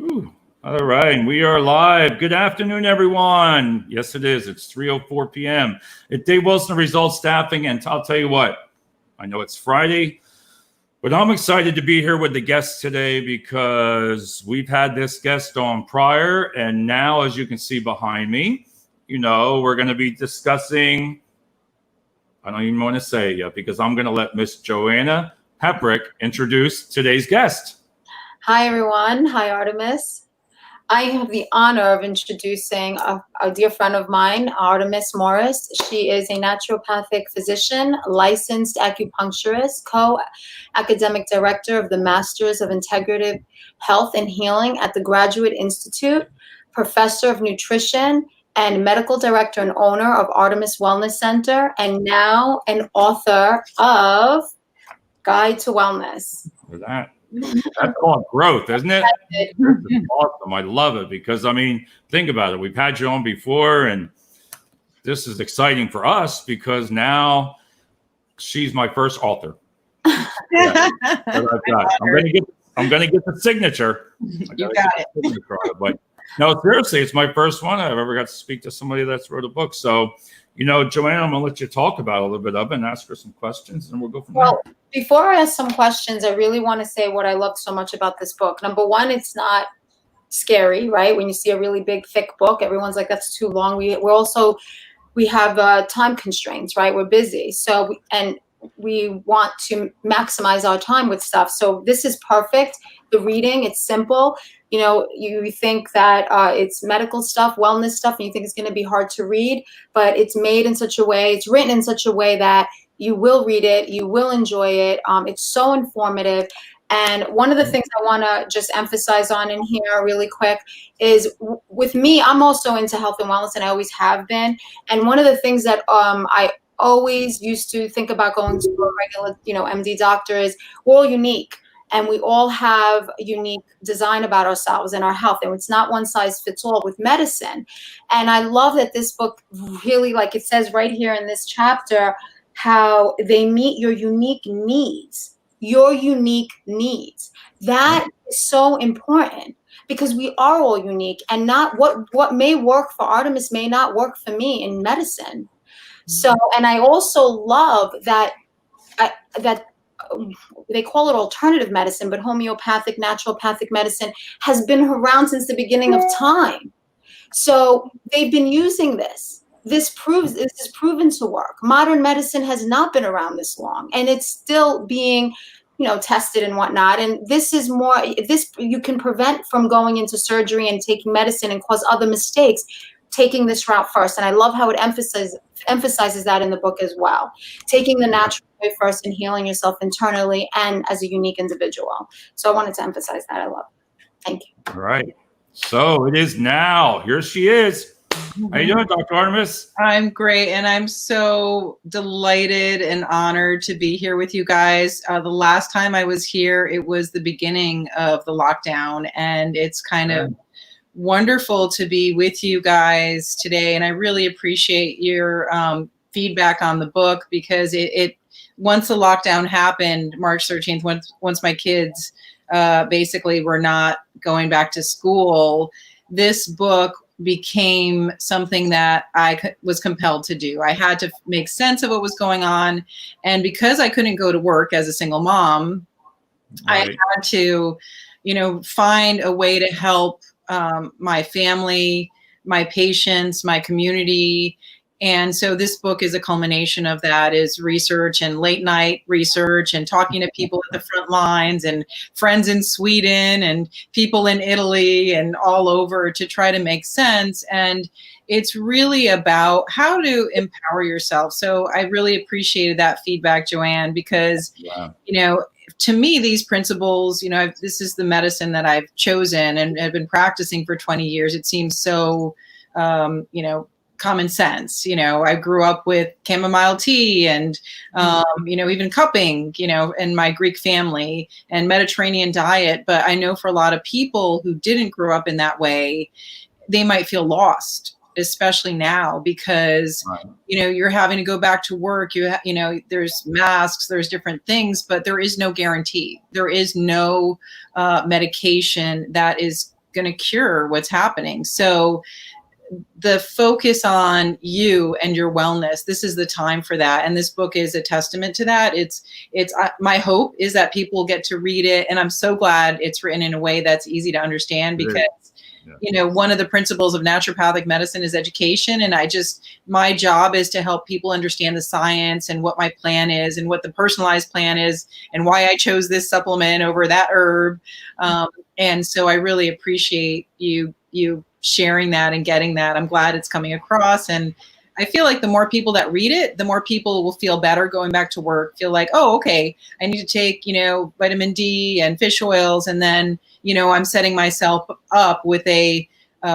Whew. All right, we are live. Good afternoon, everyone. Yes, it is. It's 3:04 p.m. at Dave Wilson Results Staffing, and I'll tell you what, I know it's Friday, but I'm excited to be here with the guests today because we've had this guest on prior, and now, as you can see behind me, we're going to be discussing, I don't even want to say it yet because I'm going to let Miss Joanna Heprick introduce today's guest. Hi, everyone. Hi, Artemis. I have the honor of introducing a dear friend of mine, Artemis Morris. She is a naturopathic physician, licensed acupuncturist, co-academic director of the Masters of Integrative Health and Healing at the Graduate Institute, professor of nutrition, and medical director and owner of Artemis Wellness Center, and now an author of Guide to Wellness. For that. That's called growth, isn't it? This is awesome. I love it because, think about it. We've had you on before, and this is exciting for us because now she's my first author. Yeah, I'm going to get the signature. You got it. But no, seriously, it's my first one I've ever got to speak to somebody that's wrote a book. So, Joanna, I'm going to let you talk about a little bit of it and ask her some questions, and we'll go from there. Well, before I ask some questions, I really want to say what I love so much about this book. Number one, it's not scary, right? When you see a really big, thick book, everyone's like, that's too long. We have time constraints, right? We're busy. So, we want to maximize our time with stuff. So this is perfect. The reading, it's simple. You think that it's medical stuff, wellness stuff, and you think it's going to be hard to read, but it's made in such a way, it's written in such a way that you will read it, you will enjoy it. It's so informative. And one of the things I want to just emphasize on in here really quick is with me, I'm also into health and wellness, and I always have been. And one of the things that I always used to think about going to a regular, MD doctor is we're all unique. And we all have a unique design about ourselves and our health. And it's not one size fits all with medicine. And I love that this book really, like it says right here in this chapter, how they meet your unique needs. Your unique needs. That is so important because we are all unique, and not what may work for Artemis may not work for me in medicine. So, and I also love that they call it alternative medicine, but homeopathic, naturopathic medicine has been around since the beginning of time. So they've been using this. This is proven to work. Modern medicine has not been around this long, and it's still being, tested and whatnot. And this is more, you can prevent from going into surgery and taking medicine and cause other mistakes, taking this route first. And I love how it emphasizes that in the book as well. Taking the natural way first and healing yourself internally and as a unique individual. So I wanted to emphasize that. I love it. Thank you. All right. So it is now. Here she is. How you doing, Dr. Artemis? I'm great, and I'm so delighted and honored to be here with you guys. The last time I was here, it was the beginning of the lockdown, and it's kind of wonderful to be with you guys today. And I really appreciate your feedback on the book because it once the lockdown happened, March 13th, once my kids basically were not going back to school, this book became something that I was compelled to do. I had to make sense of what was going on. And because I couldn't go to work as a single mom, right, I had to, find a way to help my family, my patients, my community. And so this book is a culmination of that, is research and late night research and talking to people at the front lines and friends in Sweden and people in Italy and all over to try to make sense. And it's really about how to empower yourself. So I really appreciated that feedback, Joanne, because, to me, these principles, this is the medicine that I've chosen and have been practicing for 20 years. It seems so, common sense. I grew up with chamomile tea and, even cupping, in my Greek family and Mediterranean diet. But I know for a lot of people who didn't grow up in that way, they might feel lost, especially now because, you're having to go back to work. There's masks, there's different things, but there is no guarantee. There is no medication that is going to cure what's happening. So the focus on you and your wellness, this is the time for that. And this book is a testament to that. It's my hope is that people get to read it. And I'm so glad it's written in a way that's easy to understand, because one of the principles of naturopathic medicine is education. And my job is to help people understand the science and what my plan is and what the personalized plan is and why I chose this supplement over that herb. And so I really appreciate you sharing that and getting that. I'm glad it's coming across. And I feel like the more people that read it, the more people will feel better going back to work, feel like, oh, okay, I need to take, vitamin D and fish oils. And then, I'm setting myself up with a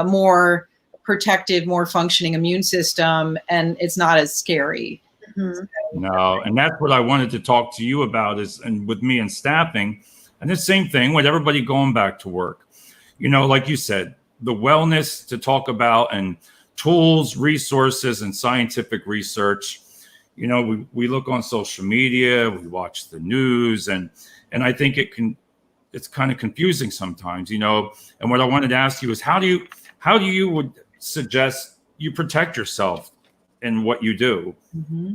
more protective, more functioning immune system, and it's not as scary. Mm-hmm. No, and that's what I wanted to talk to you about and with me and staffing, and the same thing with everybody going back to work. Like you said, the wellness to talk about and tools, resources, and scientific research. We look on social media, we watch the news, and I think it's kind of confusing sometimes, and what I wanted to ask you is how do you would suggest you protect yourself in what you do? Mm-hmm.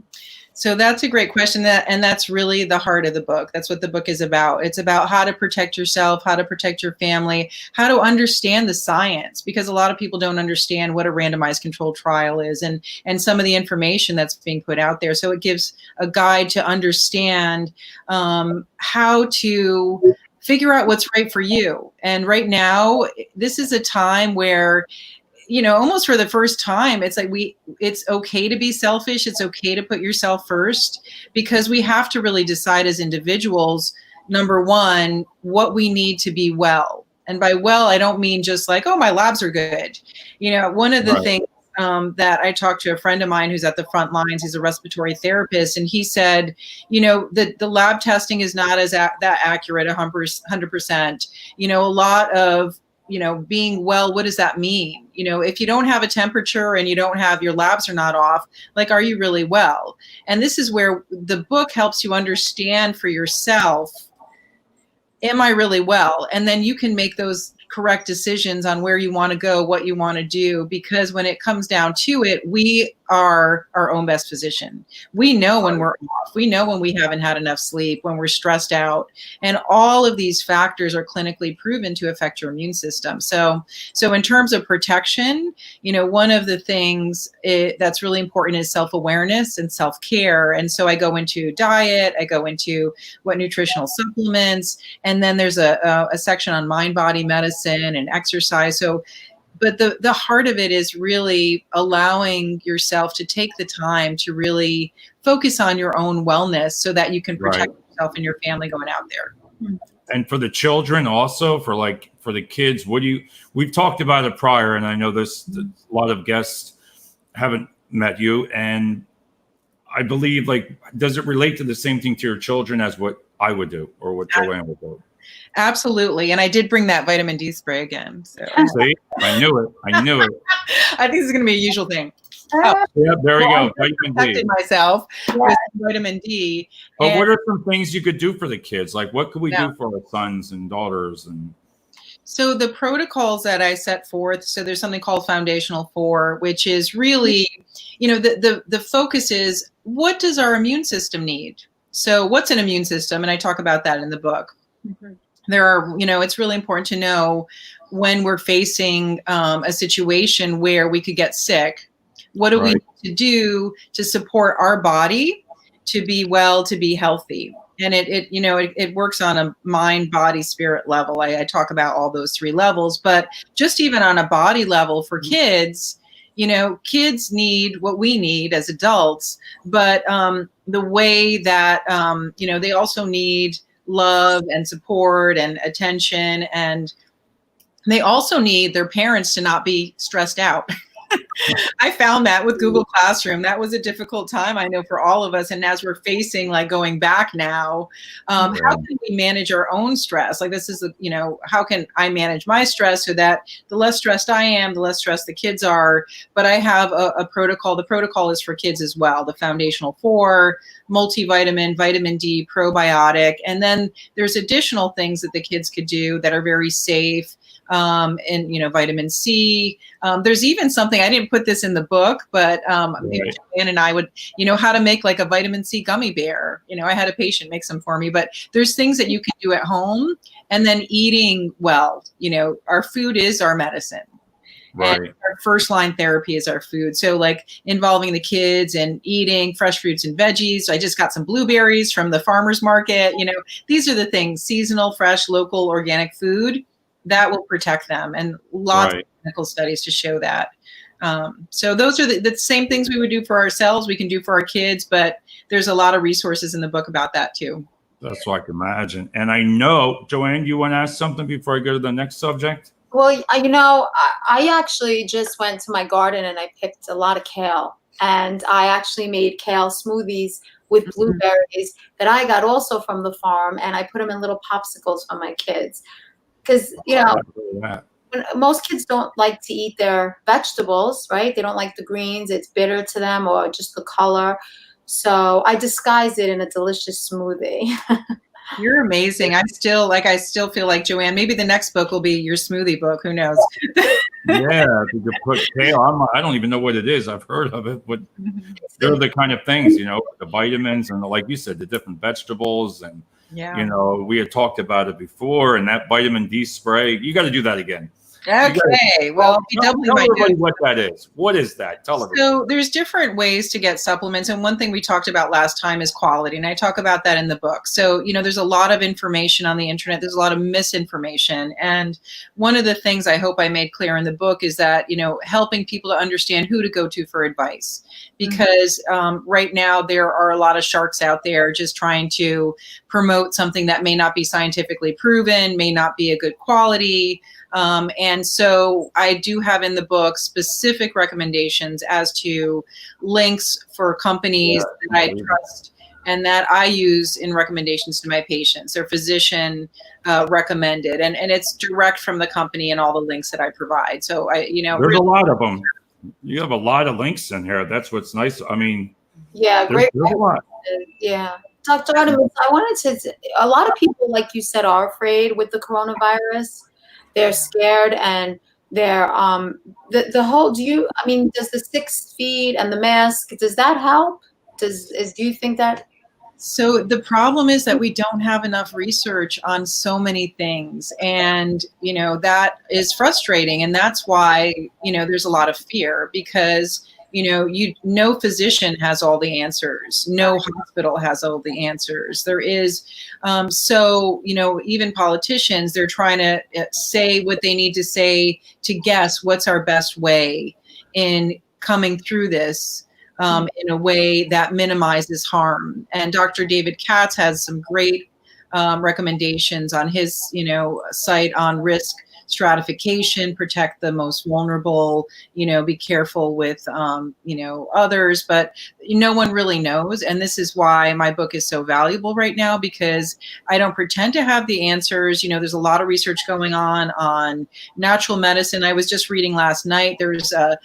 So that's a great question, and that's really the heart of the book. That's what the book is about. It's about how to protect yourself, how to protect your family, how to understand the science, because a lot of people don't understand what a randomized controlled trial is and some of the information that's being put out there. So it gives a guide to understand how to figure out what's right for you. And right now, this is a time where almost for the first time, it's like it's okay to be selfish. It's okay to put yourself first, because we have to really decide as individuals, number one, what we need to be well. And by well, I don't mean just like, oh, my labs are good. One of the things that I talked to a friend of mine who's at the front lines, he's a respiratory therapist, and he said, the lab testing is not as that accurate 100%. A lot of being well, what does that mean? If you don't have a temperature and you don't have your labs are not off, like, are you really well? And this is where the book helps you understand for yourself, am I really well? And then you can make those correct decisions on where you want to go, what you want to do, because when it comes down to it, we are our own best physician. We know when we're off. We know when we haven't had enough sleep, when we're stressed out. And all of these factors are clinically proven to affect your immune system. So in terms of protection, one of the things that's really important is self-awareness and self-care. And so I go into diet, I go into what nutritional supplements, and then there's a section on mind-body medicine and exercise. But the heart of it is really allowing yourself to take the time to really focus on your own wellness so that you can protect yourself and your family going out there. And for the children also, for the kids, we've talked about it prior, and I know a lot of guests haven't met you, and I believe, does it relate to the same thing to your children as what I would do or what Joanne would do? Absolutely. And I did bring that vitamin D spray again. So. See, I knew it. I think this is going to be a usual thing. Yeah, there we go. Vitamin I protected myself with vitamin D. But what are some things you could do for the kids? Like, what could we do for our sons and daughters? So the protocols that I set forth, so there's something called Foundational 4, which is really, the focus is, what does our immune system need? So what's an immune system? And I talk about that in the book. Mm-hmm. There are, it's really important to know when we're facing a situation where we could get sick, what do we need to do to support our body to be well, to be healthy? And it works on a mind, body, spirit level. I talk about all those 3 levels, but just even on a body level for kids, kids need what we need as adults, but the way that, they also need love and support and attention, and they also need their parents to not be stressed out. I found that with Google Classroom, that was a difficult time, I know, for all of us. And as we're facing going back now, how can we manage our own stress? This is, how can I manage my stress so that the less stressed I am, the less stressed the kids are? But I have a protocol. The protocol is for kids as well. The Foundational 4, multivitamin, vitamin D, probiotic. And then there's additional things that the kids could do that are very safe. and, vitamin C. There's even something, I didn't put this in the book, but maybe Right. Joanne and I would, how to make like a vitamin C gummy bear. I had a patient make some for me, but there's things that you can do at home, and then eating well. Our food is our medicine. Right. And our first line therapy is our food. So like involving the kids and eating fresh fruits and veggies. I just got some blueberries from the farmer's market. These are the things, seasonal, fresh, local, organic food that will protect them. And lots of clinical studies to show that. So those are the same things we would do for ourselves. We can do for our kids, but there's a lot of resources in the book about that too. That's what I can imagine. And I know, Joanne, you want to ask something before I go to the next subject? Well, I actually just went to my garden and I picked a lot of kale, and I actually made kale smoothies with blueberries that I got also from the farm, and I put them in little popsicles for my kids. Because, most kids don't like to eat their vegetables, right? They don't like the greens. It's bitter to them, or just the color. So I disguised it in a delicious smoothie. You're amazing. I still feel like, Joanne, maybe the next book will be your smoothie book. Who knows? Yeah, you could put kale. I don't even know what it is. I've heard of it, but they're the kind of things, the vitamins and like you said, the different vegetables. And, we had talked about it before, and that vitamin D spray, you got to do that again. Okay, well, tell everybody what that is. What is that? Tell everybody. So there's different ways to get supplements, and one thing we talked about last time is quality, and I talk about that in the book. So there's a lot of information on the internet. There's a lot of misinformation, and one of the things I hope I made clear in the book is that helping people to understand who to go to for advice, because right now there are a lot of sharks out there just trying to promote something that may not be scientifically proven, may not be a good quality. And so I do have in the book specific recommendations as to links for companies that I trust and that I use in recommendations to my patients. They're physician recommended, and it's direct from the company and all the links that I provide. So there's a lot of them. You have a lot of links in here. That's what's nice. I mean, great. There's a lot. Yeah. Dr. Artemis, I wanted to, a lot of people, like you said, are afraid with the coronavirus. They're scared, and they're the whole. Does the 6 feet and the mask, does that help? Do you think that? So the problem is that we don't have enough research on so many things, and that is frustrating, and that's why there's a lot of fear, because no physician has all the answers. No hospital has all the answers. There is, even politicians, they're trying to say what they need to say to guess what's our best way in coming through this in a way that minimizes harm. And Dr. David Katz has some great recommendations on his, site on risk stratification, protect the most vulnerable, be careful with, others, but no one really knows. And this is why my book is so valuable right now, because I don't pretend to have the answers. There's a lot of research going on natural medicine. I was just reading last night, there's a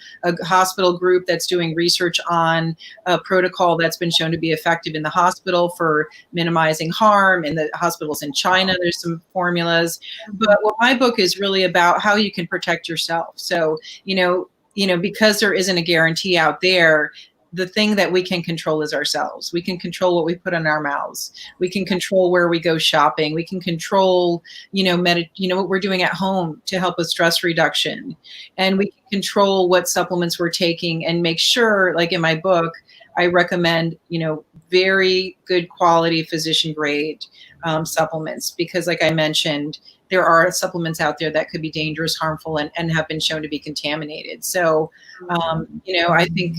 hospital group that's doing research on a protocol that's been shown to be effective in the hospital for minimizing harm. In the hospitals in China, there's some formulas. But what my book is really about how you can protect yourself. So, because there isn't a guarantee out there, the thing that we can control is ourselves. We can control what we put in our mouths. We can control where we go shopping. We can control, what we're doing at home to help with stress reduction. And we can control what supplements we're taking and make sure, like in my book, I recommend, very good quality physician grade supplements, because like I mentioned, there are supplements out there that could be dangerous, harmful, and have been shown to be contaminated. So, I think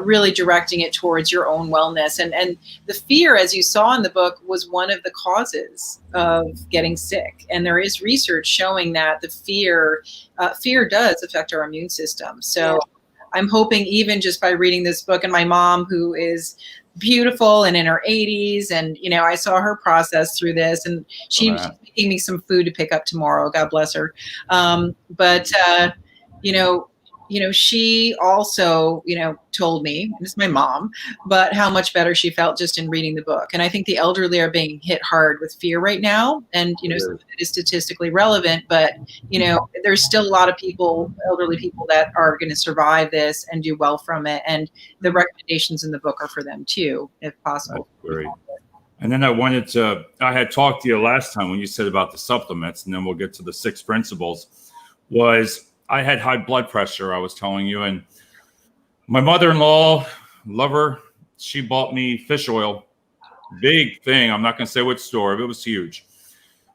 really directing it towards your own wellness. And the fear, as you saw in the book, was one of the causes of getting sick. And there is research showing that the fear does affect our immune system. So I'm hoping, even just by reading this book, and my mom, who is beautiful and in her 80s, and I saw her process through this, and she's making me some food to pick up tomorrow. God bless her. she also, told me, and it's my mom, but how much better she felt just in reading the book. And I think the elderly are being hit hard with fear right now. And, some of it is statistically relevant, but, there's still a lot of elderly people that are going to survive this and do well from it. And the recommendations in the book are for them too, if possible. That's great. And then I had talked to you last time when you said about the supplements, and then we'll get to the 6 principles, was I had high blood pressure, I was telling you, and my mother-in-law, love her, she bought me fish oil. Big thing. I'm not going to say which store, but it was huge.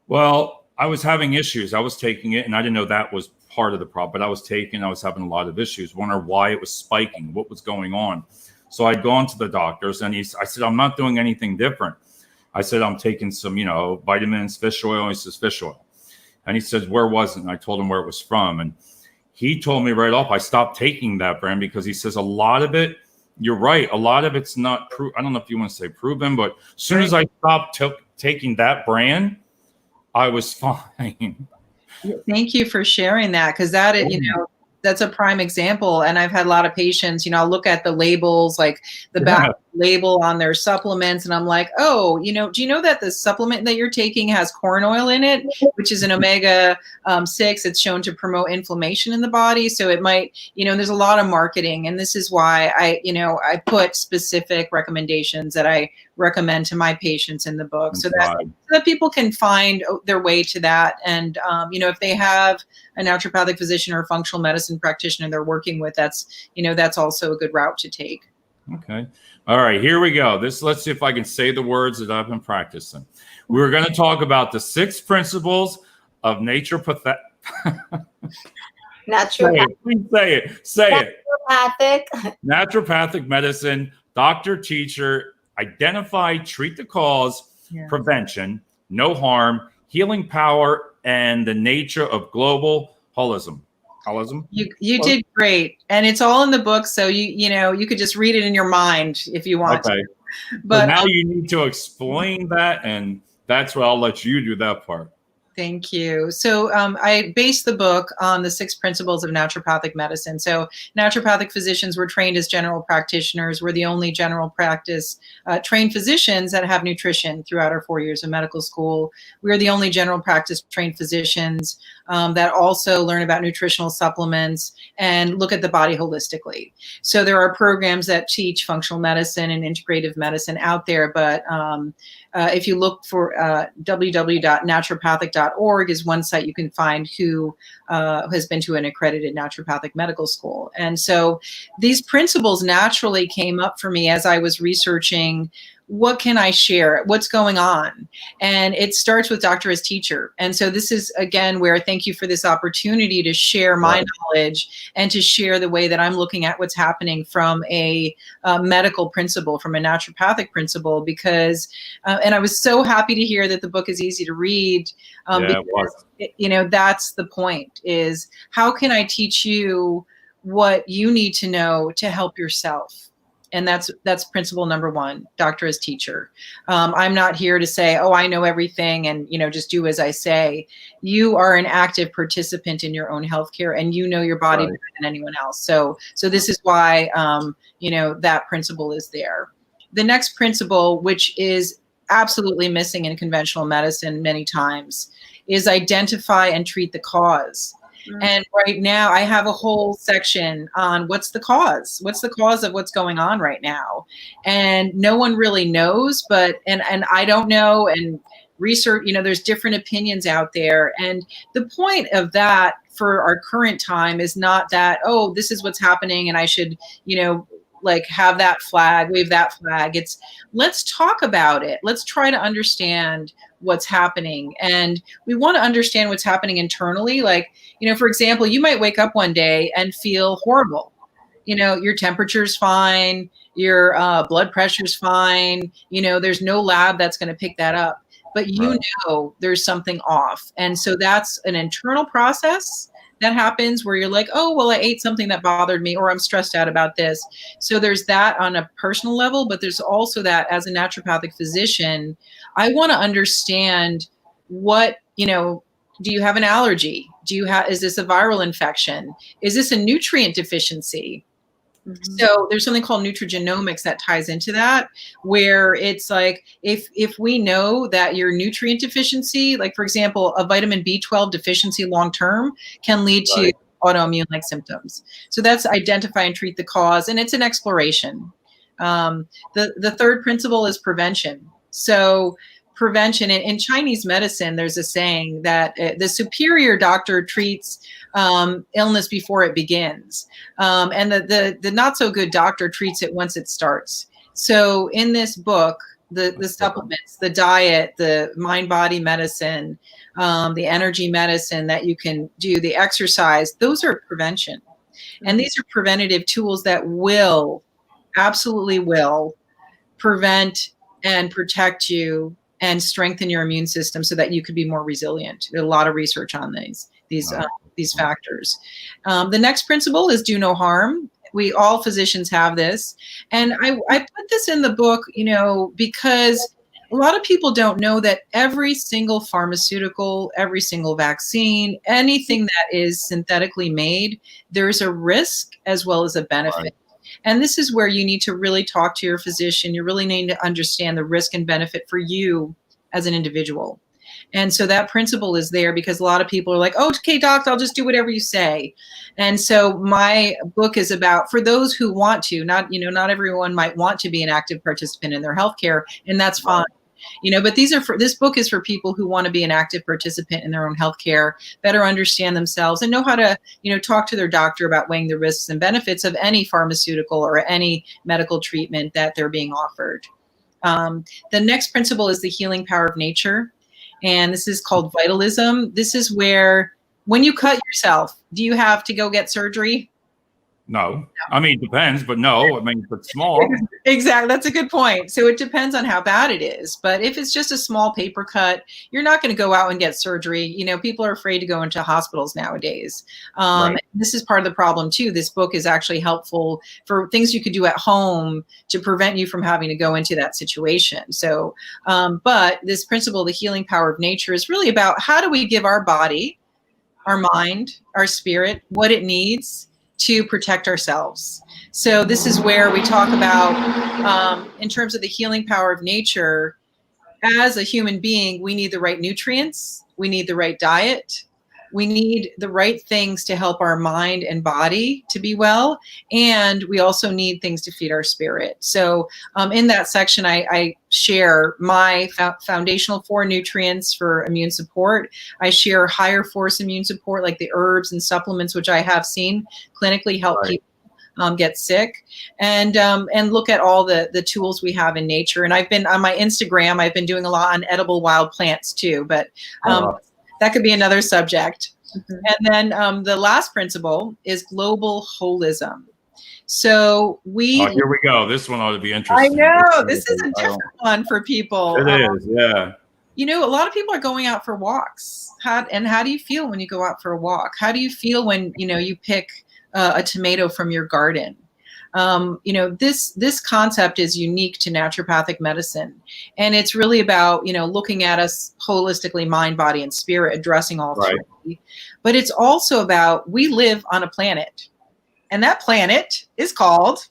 Well, I was having issues. I was taking it, and I didn't know that was part of the problem, but I was having a lot of issues, wondering why it was spiking, what was going on. So I'd gone to the doctors, and I said, I'm not doing anything different. I said, I'm taking some, vitamins, fish oil. And he says, fish oil. And he says, where was it? And I told him where it was from. And he told me right off, I stopped taking that brand because he says a lot of it, you're right, a lot of it's not I don't know if you want to say proven, but as soon as I stopped taking that brand, I was fine. Thank you for sharing that, because that is, that's a prime example. And I've had a lot of patients, I'll look at the labels, like the back label on their supplements, and I'm like, oh, do you know that the supplement that you're taking has corn oil in it, which is an omega 6? It's shown to promote inflammation in the body. So it might, there's a lot of marketing, and this is why I put specific recommendations that I recommend to my patients in the book, so that people can find their way to that. And if they have a naturopathic physician or a functional medicine practitioner they're working with, that's also a good route to take. Okay. All right, here we go. Let's see if I can say the words that I've been practicing. We're going to talk about the 6 principles of naturopathic. Say it. Naturopathic medicine, doctor, teacher, identify, treat the cause, prevention, no harm, healing power, and the nature of global holism. You did great, and it's all in the book, so you could just read it in your mind if you want to. But now you need to explain that, and that's what I'll let you do that part. Thank you. So I based the book on the 6 principles of naturopathic medicine. So naturopathic physicians were trained as general practitioners. We're the only general practice trained physicians that have nutrition throughout our 4 years of medical school. We're the only general practice trained physicians that also learn about nutritional supplements and look at the body holistically. So there are programs that teach functional medicine and integrative medicine out there, but if you look for www.naturopathic.org is one site you can find who has been to an accredited naturopathic medical school. And so these principles naturally came up for me as I was researching what can I share? What's going on? And it starts with doctor as teacher. And so this is, again, where thank you for this opportunity to share my knowledge and to share the way that I'm looking at what's happening from a medical principle, from a naturopathic principle, because, and I was so happy to hear that the book is easy to read. Because, that's the point, is how can I teach you what you need to know to help yourself? And that's principle number 1, doctor as teacher. I'm not here to say, oh, I know everything and, just do as I say. You are an active participant in your own healthcare, and you know your body better than anyone else. So this is why, that principle is there. The next principle, which is absolutely missing in conventional medicine many times, is identify and treat the cause. And right now I have a whole section on what's the cause of what's going on right now. And no one really knows, and I don't know, and research, there's different opinions out there. And the point of that for our current time is not that, oh, this is what's happening and I should, have that flag, wave that flag. It's let's talk about it. Let's try to understand what's happening. And we want to understand what's happening internally. Like, for example, you might wake up one day and feel horrible. Your temperature's fine, your blood pressure's fine. There's no lab that's going to pick that up, but there's something off. And so that's an internal process that happens where you're like, oh, well, I ate something that bothered me, or I'm stressed out about this. So there's that on a personal level, but there's also that as a naturopathic physician, I want to understand what, Do you have an allergy? Is this a viral infection? Is this a nutrient deficiency? Mhm. So there's something called nutrigenomics that ties into that, where it's like if we know that your nutrient deficiency, like for example, a vitamin B12 deficiency long term can lead to Right. autoimmune like symptoms. So that's identify and treat the cause, and it's an exploration. The third principle is prevention. So prevention in Chinese medicine, there's a saying that the superior doctor treats illness before it begins, and the not so good doctor treats it once it starts. So in this book, the supplements, the diet, the mind body medicine, the energy medicine that you can do, the exercise, those are prevention, and these are preventative tools that absolutely will prevent and protect you and strengthen your immune system so that you could be more resilient. There's a lot of research on these factors. The next principle is do no harm. All physicians have this. And I put this in the book, because a lot of people don't know that every single pharmaceutical, every single vaccine, anything that is synthetically made, there's a risk as well as a benefit. Right. And this is where you need to really talk to your physician. You really need to understand the risk and benefit for you as an individual. And so that principle is there because a lot of people are like, oh, okay, doc, I'll just do whatever you say. And so my book is about, for those who want to, not everyone might want to be an active participant in their healthcare, and that's fine. But this book is for people who want to be an active participant in their own healthcare, better understand themselves, and know how to, talk to their doctor about weighing the risks and benefits of any pharmaceutical or any medical treatment that they're being offered. The next principle is the healing power of nature. And this is called vitalism. This is where, when you cut yourself, do you have to go get surgery? No. I mean, it depends, but no. I mean, if it's small. Exactly. That's a good point. So it depends on how bad it is. But if it's just a small paper cut, you're not going to go out and get surgery. People are afraid to go into hospitals nowadays. Right. This is part of the problem, too. This book is actually helpful for things you could do at home to prevent you from having to go into that situation. So, but this principle, the healing power of nature, is really about how do we give our body, our mind, our spirit, what it needs to protect ourselves. So this is where we talk about, in terms of the healing power of nature, as a human being, we need the right nutrients, we need the right diet, we need the right things to help our mind and body to be well, and we also need things to feed our spirit. So in that section, I share my foundational 4 nutrients for immune support. I share higher force immune support, like the herbs and supplements, which I have seen clinically help people get sick, and look at all the tools we have in nature. And I've been on my Instagram, I've been doing a lot on edible wild plants too, but that could be another subject. Mm-hmm. And then the last principle is global holism. So here we go. This one ought to be interesting. I know, this is a different one for people. It is, yeah. A lot of people are going out for walks. How do you feel when you go out for a walk? How do you feel when, you pick a tomato from your garden? This concept is unique to naturopathic medicine, and it's really about looking at us holistically, mind, body, and spirit, addressing all three. But it's also about, we live on a planet, and that planet is called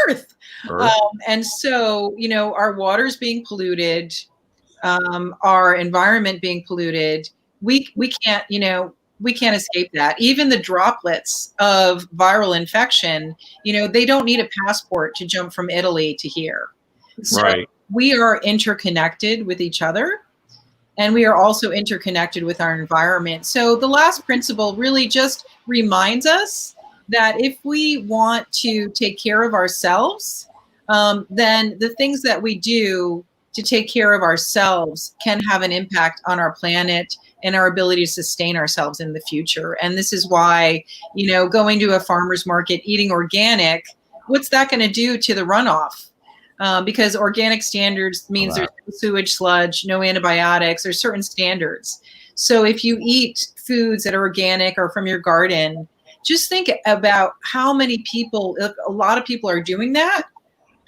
Earth. And so our water's being polluted, our environment being polluted. We can't we can't escape that. Even the droplets of viral infection, they don't need a passport to jump from Italy to here. So we are interconnected with each other, and we are also interconnected with our environment. So the last principle really just reminds us that if we want to take care of ourselves, then the things that we do to take care of ourselves can have an impact on our planet and our ability to sustain ourselves in the future. And this is why, going to a farmer's market, eating organic, what's that going to do to the runoff? Because organic standards means there's no sewage sludge, no antibiotics, there's certain standards. So if you eat foods that are organic or from your garden, just think about how many people, a lot of people are doing that.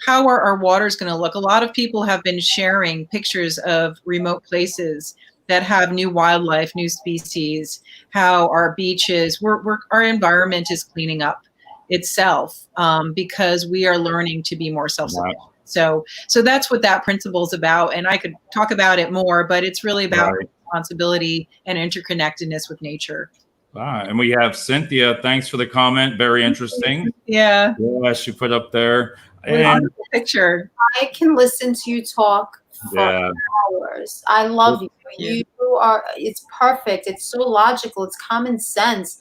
How are our waters going to look? A lot of people have been sharing pictures of remote places that have new wildlife, new species, how our beaches, our environment is cleaning up itself because we are learning to be more self-sufficient. Right. So that's what that principle is about. And I could talk about it more, but it's really about responsibility and interconnectedness with nature. And we have Cynthia. Thanks for the comment. Very interesting. Yeah. Yeah, she put up there. And picture. I can listen to you talk for hours. I love you. You are, it's perfect. It's so logical. It's common sense.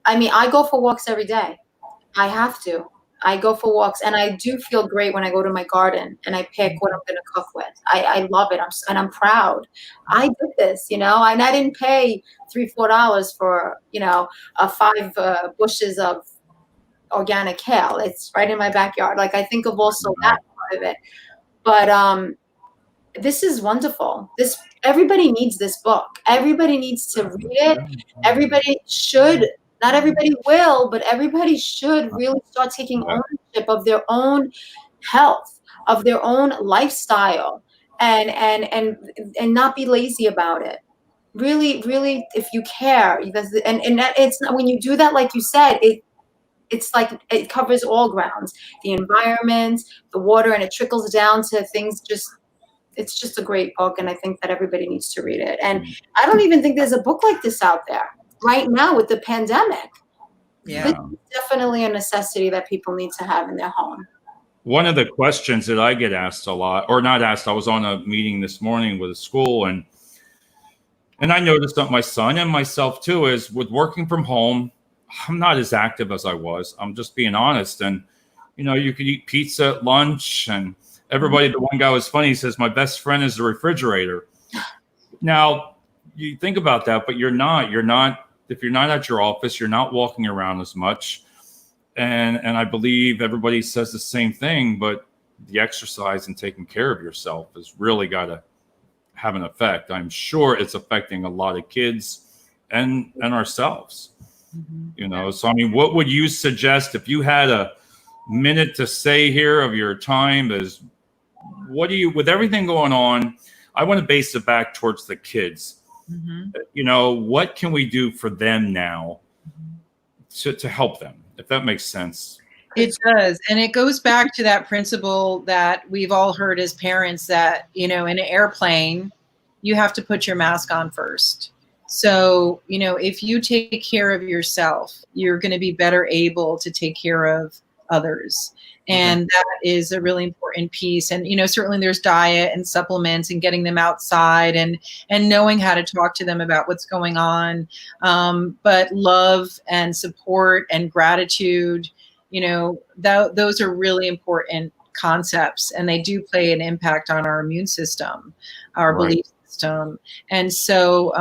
I mean, I go for walks every day. I have to. I go for walks, and I do feel great when I go to my garden and I pick what I'm going to cook with. I love it. I'm proud. I did this, and I didn't pay $3-4 for, a 5 bushes of organic kale. It's right in my backyard. Like, I think of also that part of it. But this is wonderful. Everybody needs this book. Everybody needs to read it. Everybody should. Not everybody will, but everybody should really start taking ownership of their own health, of their own lifestyle, and not be lazy about it. Really, really, if you care, and that, it's not, when you do that, like you said, it's like it covers all grounds, the environment, the water, and it trickles down to things. It's just a great book, and I think that everybody needs to read it. And I don't even think there's a book like this out there right now with the pandemic. This is definitely a necessity that people need to have in their home. One of the questions that I get asked a lot, or not asked, I was on a meeting this morning with a school, and I noticed that my son and myself too is with working from home, I'm not as active as I was. I'm just being honest. And, you could eat pizza at lunch, and everybody, the one guy was funny. He says, my best friend is the refrigerator. Now, you think about that, but you're not, if you're not at your office, you're not walking around as much. And I believe everybody says the same thing, but the exercise and taking care of yourself has really got to have an effect. I'm sure it's affecting a lot of kids and ourselves, So, I mean, what would you suggest if you had a minute to say here of your time is with everything going on, I want to base it back towards the kids. What can we do for them now to help them, if that makes sense? It does. And it goes back to that principle that we've all heard as parents that, in an airplane, you have to put your mask on first. So, if you take care of yourself, you're going to be better able to take care of others. And that is a really important piece. And, certainly there's diet and supplements and getting them outside and knowing how to talk to them about what's going on. But love and support and gratitude, those are really important concepts, and they do play an impact on our immune system, our belief system. And so,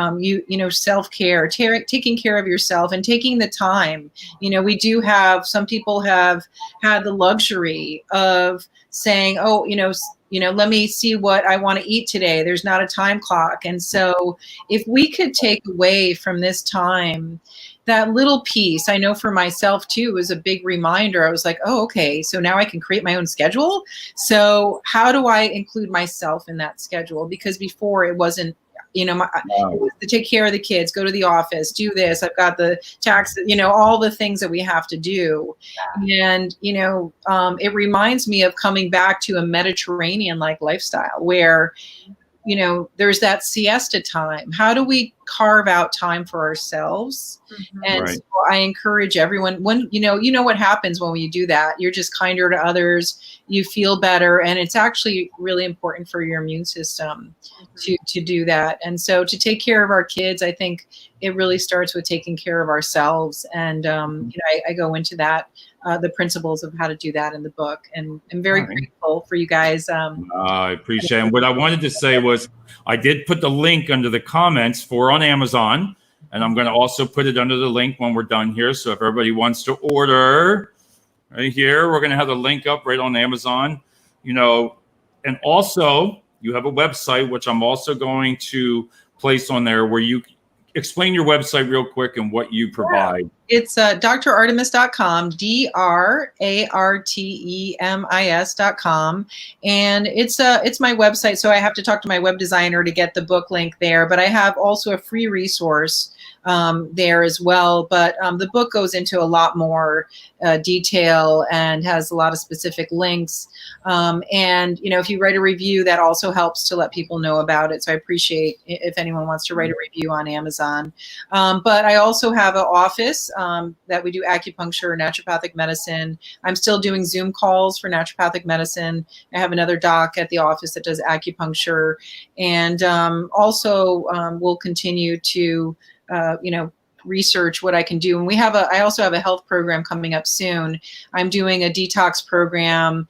self-care, taking care of yourself and taking the time. We do have, some people have had the luxury of saying, let me see what I want to eat today. There's not a time clock. And so if we could take away from this time that little piece, I know for myself too, was a big reminder. I was like, oh, okay, so now I can create my own schedule. So how do I include myself in that schedule? Because before it wasn't, it was to take care of the kids, go to the office, do this. I've got the tax, all the things that we have to do. And, it reminds me of coming back to a Mediterranean-like lifestyle where, there's that siesta time. How do we carve out time for ourselves? And so I encourage everyone, when, what happens when we do that, you're just kinder to others, you feel better. And it's actually really important for your immune system to do that. And so to take care of our kids, I think it really starts with taking care of ourselves. And, I go into that, the principles of how to do that in the book. And I'm very grateful for you guys. I appreciate it. And what I wanted to say was I did put the link under the comments for on Amazon. And I'm going to also put it under the link when we're done here. So if everybody wants to order right here, we're going to have the link up right on Amazon, and also you have a website, which I'm also going to place on there where explain your website real quick and what you provide. It's drartemis.com, DRARTEMIS.com. And it's my website, so I have to talk to my web designer to get the book link there. But I have also a free resource there as well. But the book goes into a lot more detail and has a lot of specific links. And, you know, if you write a review, that also helps to let people know about it. So I appreciate if anyone wants to write a review on Amazon. But I also have an office that we do acupuncture, naturopathic medicine. I'm still doing Zoom calls for naturopathic medicine. I have another doc at the office that does acupuncture. And also we'll continue to, you know, research what I can do. And I also have a health program coming up soon. I'm doing a detox program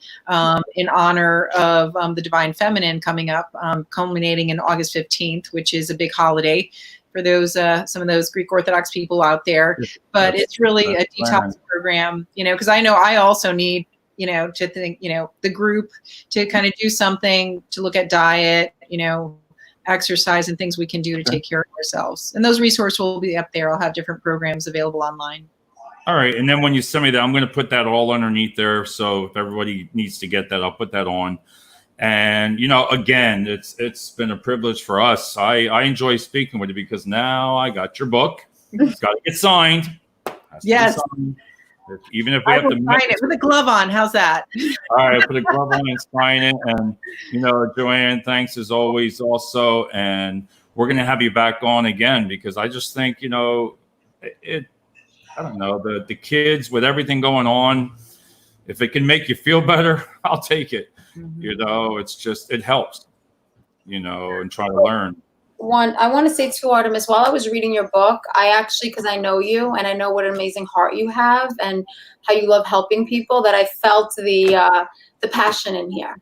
in honor of the Divine Feminine coming up, culminating in August 15th, which is a big holiday for those some of those Greek Orthodox people out there. But it's really a detox program, you know, because I know I also need, you know, to think, you know, the group to kind of do something to look at diet, you know, exercise and things we can do to take care of ourselves. And those resources will be up there. I'll have different programs available online. All right. And then when you send me that, I'm going to put that all underneath there. So if everybody needs to get that, I'll put that on. And, you know, again, it's been a privilege for us. I enjoy speaking with you because now I got your book. It's got to get signed. Yes. Even if we have to sign it with a glove on. How's that? All right, put a glove on and sign it. And, you know, Joanne, thanks as always also. And we're going to have you back on again because I just think, you know, I don't know, the kids with everything going on, if it can make you feel better, I'll take it. Mm-hmm. You know, it's just, it helps, you know, and try to learn. I want to say too, Artemis, while I was reading your book, I actually, because I know you and I know what an amazing heart you have and how you love helping people, that I felt the passion in here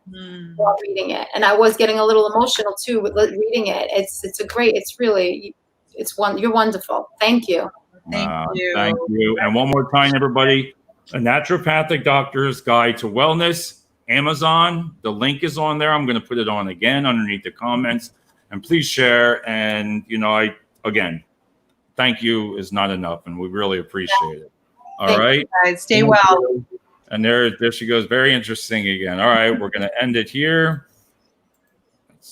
while reading it. And I was getting a little emotional too with reading it. You're wonderful. Thank you. Thank you. Thank you. And one more time, everybody, A Naturopathic Doctor's Guide to Wellness, Amazon. The link is on there. I'm going to put it on again underneath the comments. And please share. And, you know, again, thank you is not enough. And we really appreciate it. All right. You guys. Stay well. And there she goes. Very interesting again. All right. We're going to end it here.